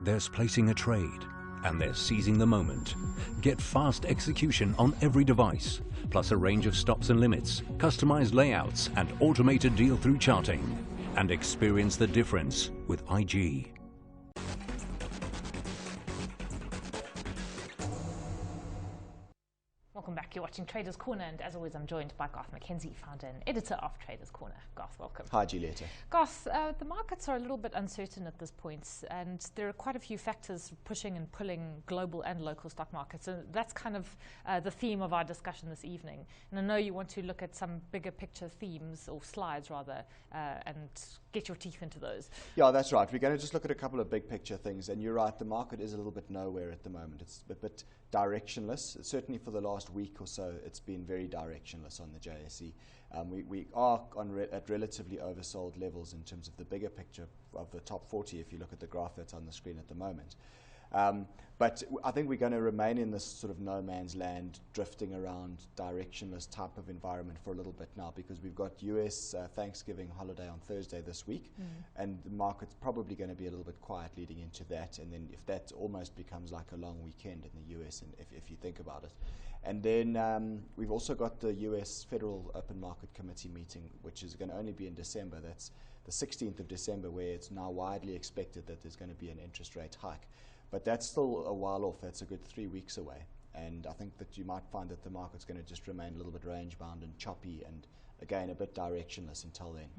There's placing a trade, and there's seizing the moment. Get fast execution on every device, plus a range of stops and limits, customized layouts, and automated deal-through charting. And experience the difference with IG. Welcome back. You're watching Traders Corner, and as always, I'm joined by Garth McKenzie, founder and editor of Traders Corner. Garth, welcome. Hi, Julieta. Garth, the markets are a little bit uncertain at this point, and there are quite a few factors pushing and pulling global and local stock markets, and that's kind of the theme of our discussion this evening. And I know you want to look at some bigger picture themes, or slides rather, and get your teeth into those. Yeah, that's right. We're going to just look at a couple of big picture things, and you're right, the market is a little bit nowhere at the moment. It's a bit directionless. Certainly for the last week or so, it's been very directionless on the JSE. We are at relatively oversold levels in terms of the bigger picture of the top 40, if you look at the graph that's on the screen at the moment. But I think we're going to remain in this sort of no man's land, drifting around, directionless type of environment for a little bit now, because we've got US Thanksgiving holiday on Thursday this week, and the market's probably going to be a little bit quiet leading into that, and then if that almost becomes like a long weekend in the US, and if you think about it. And then we've also got the US Federal Open Market Committee meeting, which is going to only be in December. That's the 16th of December, where it's now widely expected that there's going to be an interest rate hike. But that's still a while off. That's a good 3 weeks away. And I think that you might find that the market's going to just remain a little bit range-bound and choppy, and again, a bit directionless until then.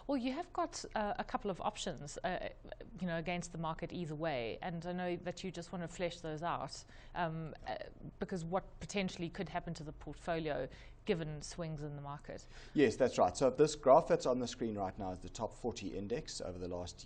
Well, you have got a couple of options, against the market either way. And I know that you just want to flesh those out, because what potentially could happen to the portfolio given swings in the market. Yes, that's right. So this graph that's on the screen right now is the top 40 index over the last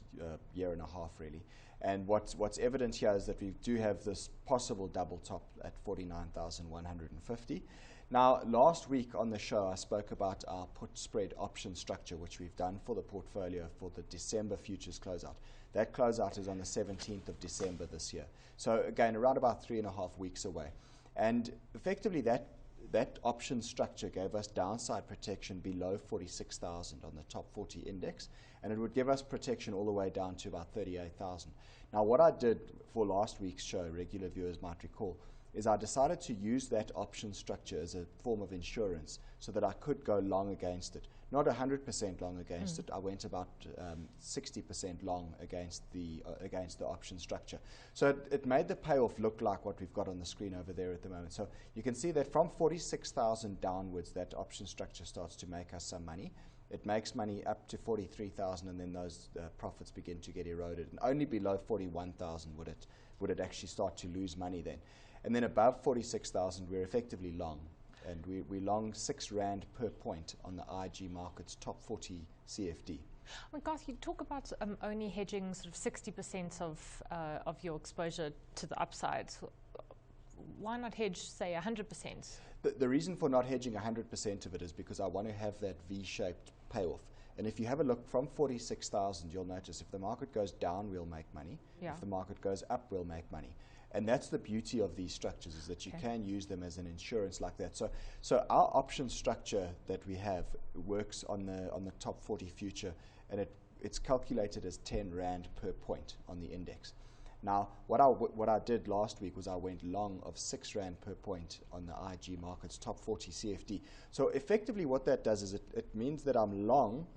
year and a half, really. And what's evident here is that we do have this possible double top at 49,150. Now, last week on the show, I spoke about our put spread option structure, which we've done for the portfolio for the December futures closeout. That closeout is on the 17th of December this year. So again, around about 3.5 weeks away. And effectively that option structure gave us downside protection below 46,000 on the top 40 index, and it would give us protection all the way down to about 38,000. Now, what I did for last week's show, regular viewers might recall, is I decided to use that option structure as a form of insurance so that I could go long against it. Not 100% long against it. I went about 60% long against the option structure. So it made the payoff look like what we've got on the screen over there at the moment. So you can see that from 46,000 downwards, that option structure starts to make us some money. It makes money up to 43,000, and then those profits begin to get eroded. And only below 41,000 would it actually start to lose money then. And then above 46,000, we're effectively long. And we long R6 per point on the IG market's top 40 CFD. Well, Garth, you talk about only hedging sort of 60% of your exposure to the upside. Why not hedge, say, 100%? The reason for not hedging 100% of it is because I want to have that V-shaped payoff. And if you have a look from 46,000, you'll notice if the market goes down, we'll make money. Yeah. If the market goes up, we'll make money. And that's the beauty of these structures, is that you can use them as an insurance like that. So our option structure that we have works on the top 40 future, and it's calculated as R10 per point on the index. Now, what I did last week was I went long of R6 per point on the IG market's top 40 CFD. So effectively what that does is it means that I'm long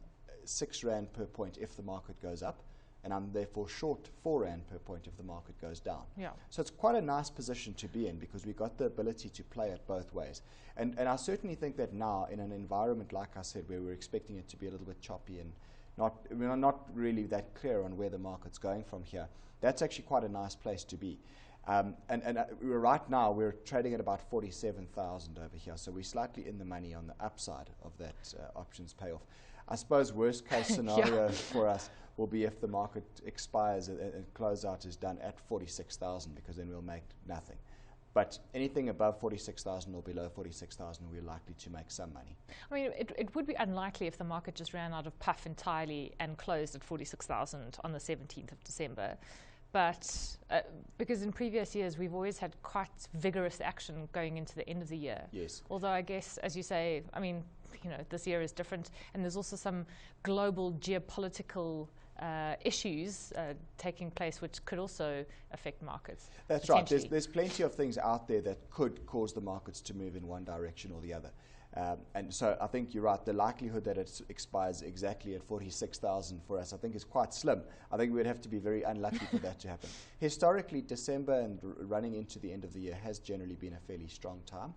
R6 per point if the market goes up, and I'm therefore short R4 per point if the market goes down. Yeah. So it's quite a nice position to be in, because we've got the ability to play it both ways. And I certainly think that now, in an environment, like I said, where we're expecting it to be a little bit choppy and not really that clear on where the market's going from here, that's actually quite a nice place to be. Right now, we're trading at about 47,000 over here, so we're slightly in the money on the upside of that options payoff. I suppose worst case scenario for us will be if the market expires and closeout is done at 46,000, because then we'll make nothing. But anything above 46,000 or below 46,000, we're likely to make some money. I mean, it would be unlikely if the market just ran out of puff entirely and closed at 46,000 on the 17th of December. But because in previous years, we've always had quite vigorous action going into the end of the year. Yes. Although I guess, as you say, I mean, this year is different. And there's also some global geopolitical issues taking place which could also affect markets. That's right. There's plenty of things out there that could cause the markets to move in one direction or the other. And so I think you're right. The likelihood that it expires exactly at 46,000 for us, I think, is quite slim. I think we'd have to be very unlucky for that to happen. Historically, December and running into the end of the year has generally been a fairly strong time,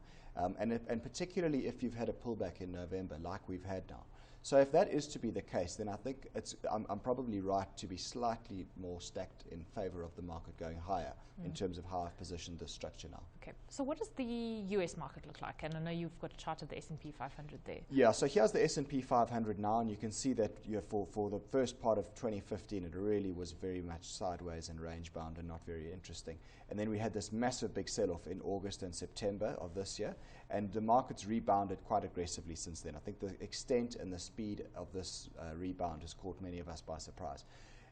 and particularly if you've had a pullback in November like we've had now. So if that is to be the case, then I think I'm probably right to be slightly more stacked in favor of the market going higher in terms of how I've positioned this structure now. Okay, so what does the US market look like? And I know you've got a chart of the S&P 500 there. Yeah, so here's the S&P 500 now, and you can see that for the first part of 2015, it really was very much sideways and range bound and not very interesting. And then we had this massive big sell-off in August and September of this year, and the market's rebounded quite aggressively since then. I think the extent and the speed of this rebound has caught many of us by surprise.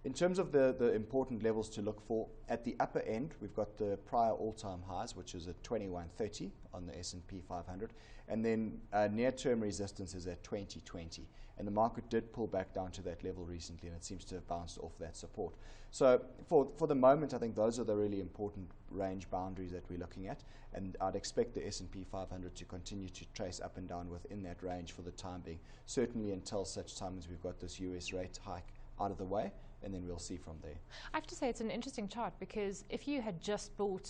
In terms of the important levels to look for, at the upper end, we've got the prior all-time highs, which is at 2130 on the S&P 500, and then near-term resistance is at 2020. And the market did pull back down to that level recently, and it seems to have bounced off that support. So for the moment, I think those are the really important range boundaries that we're looking at, and I'd expect the S&P 500 to continue to trace up and down within that range for the time being, certainly until such time as we've got this US rate hike out of the way, and then we'll see from there. I have to say it's an interesting chart, because if you had just bought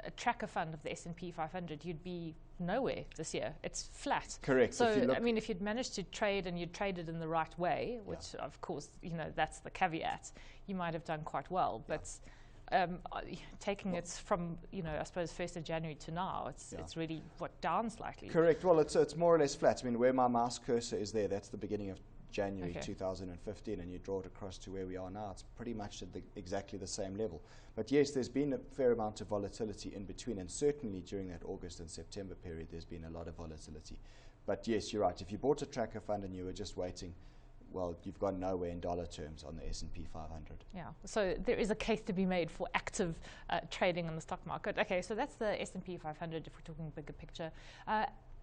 a tracker fund of the S&P 500, you'd be nowhere this year. It's flat. Correct. So, I mean, if you'd managed to trade and you'd traded in the right way, which of course, that's the caveat, you might have done quite well. But taking it from, I suppose 1st of January to now, it's really, down slightly. Correct. Well, it's more or less flat. I mean, where my mouse cursor is there, that's the beginning of January 2015, and you draw it across to where we are now, it's pretty much at exactly the same level. But yes, there's been a fair amount of volatility in between, and certainly during that August and September period, there's been a lot of volatility. But yes, you're right. If you bought a tracker fund and you were just waiting, well, you've gone nowhere in dollar terms on the S&P 500. Yeah, so there is a case to be made for active trading on the stock market. Okay, so that's the S&P 500 if we're talking bigger picture.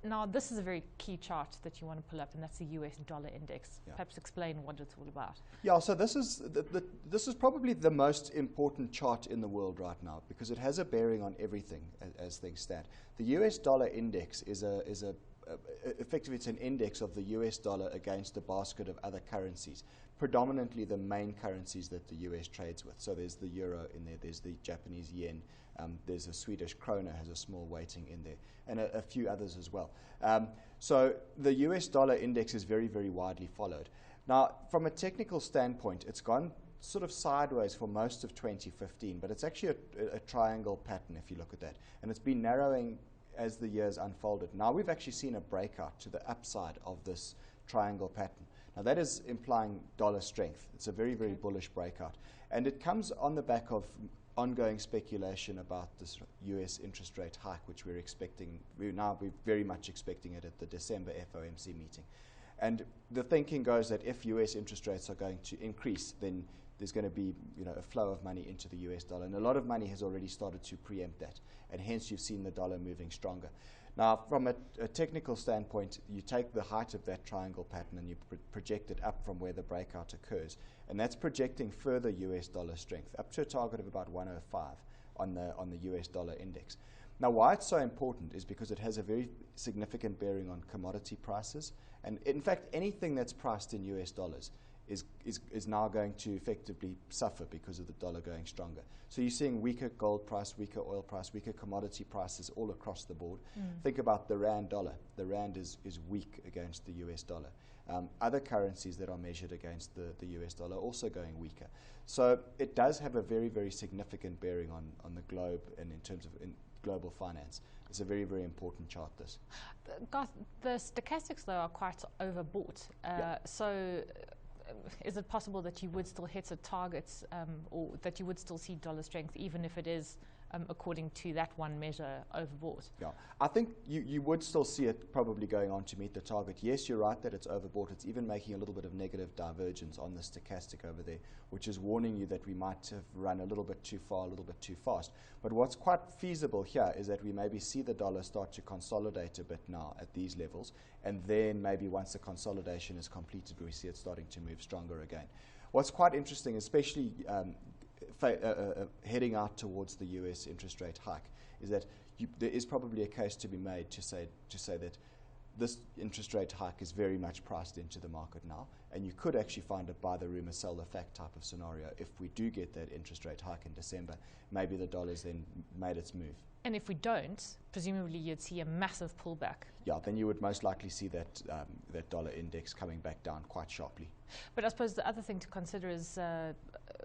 Now, this is a very key chart that you want to pull up, and that's the US dollar index. Yeah. Perhaps explain what it's all about. Yeah, so this is probably the most important chart in the world right now, because it has a bearing on everything as things stand. The US dollar index is effectively it's an index of the US dollar against a basket of other currencies, predominantly the main currencies that the US trades with. So there's the euro in there, there's the Japanese yen, there's a Swedish krona has a small weighting in there, and a few others as well. So the US dollar index is very, very widely followed. Now, from a technical standpoint, it's gone sort of sideways for most of 2015, but it's actually a triangle pattern if you look at that, and it's been narrowing as the years unfolded. Now we've actually seen a breakout to the upside of this triangle pattern. Now that is implying dollar strength. It's a very, very bullish breakout, and it comes on the back of ongoing speculation about this US interest rate hike, which we're expecting. We're very much expecting it at the December FOMC meeting. And the thinking goes that if US interest rates are going to increase, then there's going to be a flow of money into the US dollar. And a lot of money has already started to preempt that. And hence you've seen the dollar moving stronger. Now, from a technical standpoint, you take the height of that triangle pattern and you project it up from where the breakout occurs. And that's projecting further US dollar strength, up to a target of about 105 on the US dollar index. Now, why it's so important is because it has a very significant bearing on commodity prices. And in fact, anything that's priced in US dollars is now going to effectively suffer because of the dollar going stronger. So you're seeing weaker gold price, weaker oil price, weaker commodity prices all across the board. Think about the rand dollar. The rand is weak against the US dollar. Other currencies that are measured against the US dollar are also going weaker. So it does have a very, very significant bearing on the globe and in terms of global finance. It's a very, very important chart, this. Garth, the stochastics, though, are quite overbought. So is it possible that you would still hit a target or that you would still see dollar strength even if it is, according to that one measure, overbought? Yeah, I think you would still see it probably going on to meet the target. Yes, you're right that it's overbought. It's even making a little bit of negative divergence on the stochastic over there, which is warning you that we might have run a little bit too far, a little bit too fast. But what's quite feasible here is that we maybe see the dollar start to consolidate a bit now at these levels, and then maybe once the consolidation is completed, we see it starting to move stronger again. What's quite interesting, especially heading out towards the US interest rate hike, is that there is probably a case to be made to say that this interest rate hike is very much priced into the market now, and you could actually find a buy the rumor, sell the fact type of scenario. If we do get that interest rate hike in December, maybe the dollar's then made its move. And if we don't, presumably you'd see a massive pullback. Yeah, then you would most likely see that dollar index coming back down quite sharply. But I suppose the other thing to consider is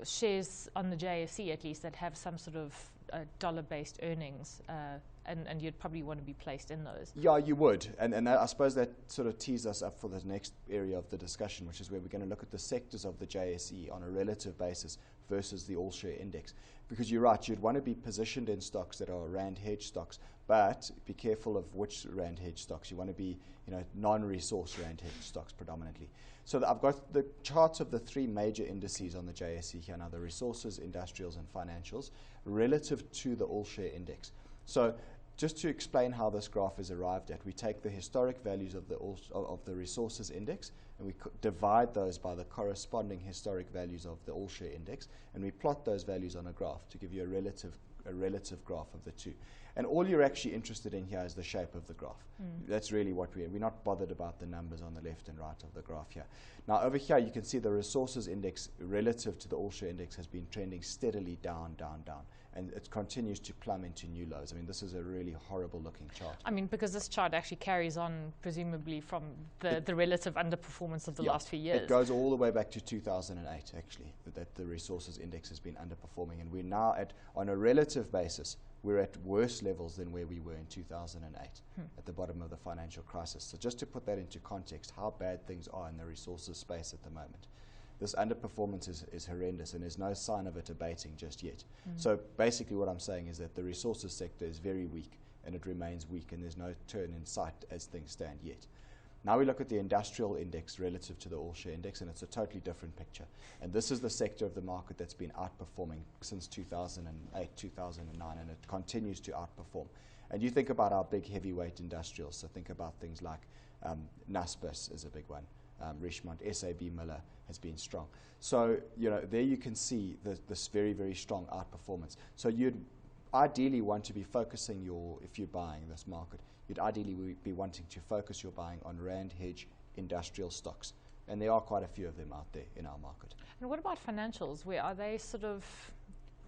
shares on the JSE, at least, that have some sort of dollar-based earnings, and you'd probably want to be placed in those. Yeah, you would. And I suppose that sort of tees us up for the next area of the discussion, which is where we're going to look at the sectors of the JSE on a relative basis versus the all-share index. Because you're right, you'd want to be positioned in stocks that are Rand hedge stocks, but be careful of which Rand hedge stocks. You want to be, non-resource Rand hedge stocks predominantly. So I've got the charts of the three major indices on the JSE here now, the resources, industrials, and financials, relative to the all-share index. So just to explain how this graph is arrived at, we take the historic values of the resources index, and we divide those by the corresponding historic values of the all-share index, and we plot those values on a graph to give you a relative graph of the two. And all you're actually interested in here is the shape of the graph. That's really what we're not bothered about the numbers on the left and right of the graph here. Now over here you can see the resources index relative to the all-share index has been trending steadily down, down, down. And it continues to plumb into new lows. I mean, this is a really horrible looking chart. I mean, because this chart actually carries on, presumably, from the relative underperformance of the last few years. It goes all the way back to 2008, actually, that the resources index has been underperforming. And we're now on a relative basis, we're at worse levels than where we were in 2008, at the bottom of the financial crisis. So just to put that into context, how bad things are in the resources space at the moment. This underperformance is horrendous, and there's no sign of it abating just yet. So basically what I'm saying is that the resources sector is very weak, and it remains weak, and there's no turn in sight as things stand yet. Now we look at the industrial index relative to the all-share index, and it's a totally different picture. And this is the sector of the market that's been outperforming since 2008, 2009, and it continues to outperform. And you think about our big heavyweight industrials, so think about things like Naspers is a big one. Richmond, SAB Miller has been strong. So, there you can see this very, very strong outperformance. So you'd ideally want to be focusing if you're buying this market, you'd ideally be wanting to focus your buying on Rand hedge industrial stocks. And there are quite a few of them out there in our market. And what about financials? Where are they sort of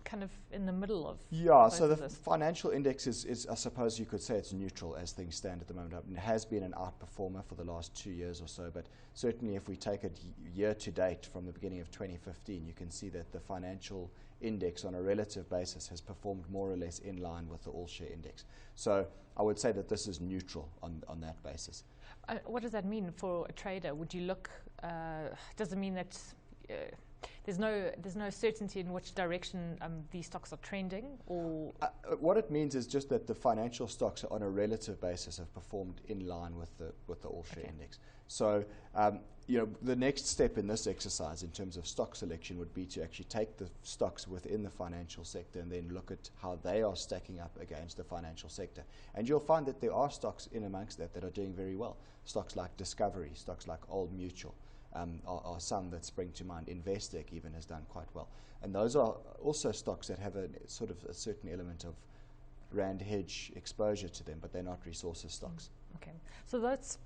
kind of in the middle of? Yeah, so the financial index is, I suppose you could say it's neutral as things stand at the moment. It has been an outperformer for the last 2 years or so, but certainly if we take it year to date from the beginning of 2015, you can see that the financial index on a relative basis has performed more or less in line with the all-share index. So I would say that this is neutral on that basis. What does that mean for a trader? Would you look, does it mean that there's no certainty in which direction these stocks are trending, or what it means is just that the financial stocks on a relative basis have performed in line with the all-share index. So the next step in this exercise in terms of stock selection would be to actually take the stocks within the financial sector and then look at how they are stacking up against the financial sector. And you'll find that there are stocks in amongst that are doing very well. Stocks like Discovery, stocks like Old Mutual. Are some that spring to mind. Investec even has done quite well. And those are also stocks that have a certain element of Rand hedge exposure to them, but they're not resources stocks. Okay, so that's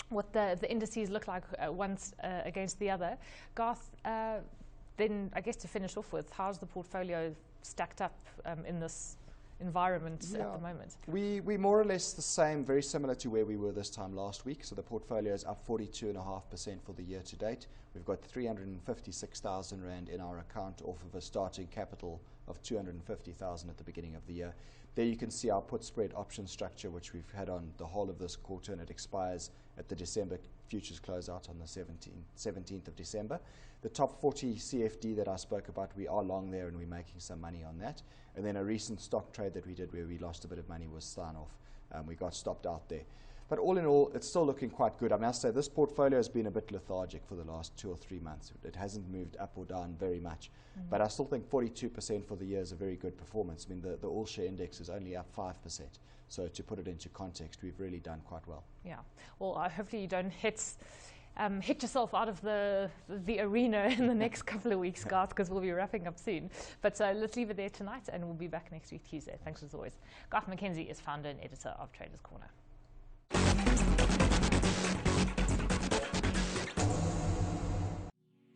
what the indices look like once against the other. Garth, then I guess to finish off with, how's the portfolio stacked up in this environment at the moment? We more or less the same, very similar to where we were this time last week. So the portfolio is up 42.5% for the year to date. We've got 356,000 Rand in our account off of a starting capital of 250,000 at the beginning of the year. There you can see our put spread option structure, which we've had on the whole of this quarter, and it expires at the December futures closeout on the 17th of December. The top 40 CFD that I spoke about, we are long there and we're making some money on that. And then a recent stock trade that we did where we lost a bit of money was Steinhoff. We got stopped out there. But all in all, it's still looking quite good. I must say this portfolio has been a bit lethargic for the last 2 or 3 months. It hasn't moved up or down very much. But I still think 42% for the year is a very good performance. I mean, the all-share index is only up 5%. So to put it into context, we've really done quite well. Yeah. Well, hopefully you don't hit hit yourself out of the arena in the next couple of weeks, guys, because we'll be wrapping up soon. But let's leave it there tonight, and we'll be back next week, Tuesday. Thanks as always. Garth McKenzie is founder and editor of Traders Corner.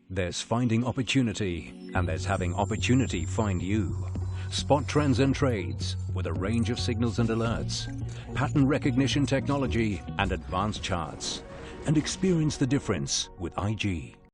There's finding opportunity, and there's having opportunity find you. Spot trends and trades with a range of signals and alerts, pattern recognition technology and advanced charts. And experience the difference with IG.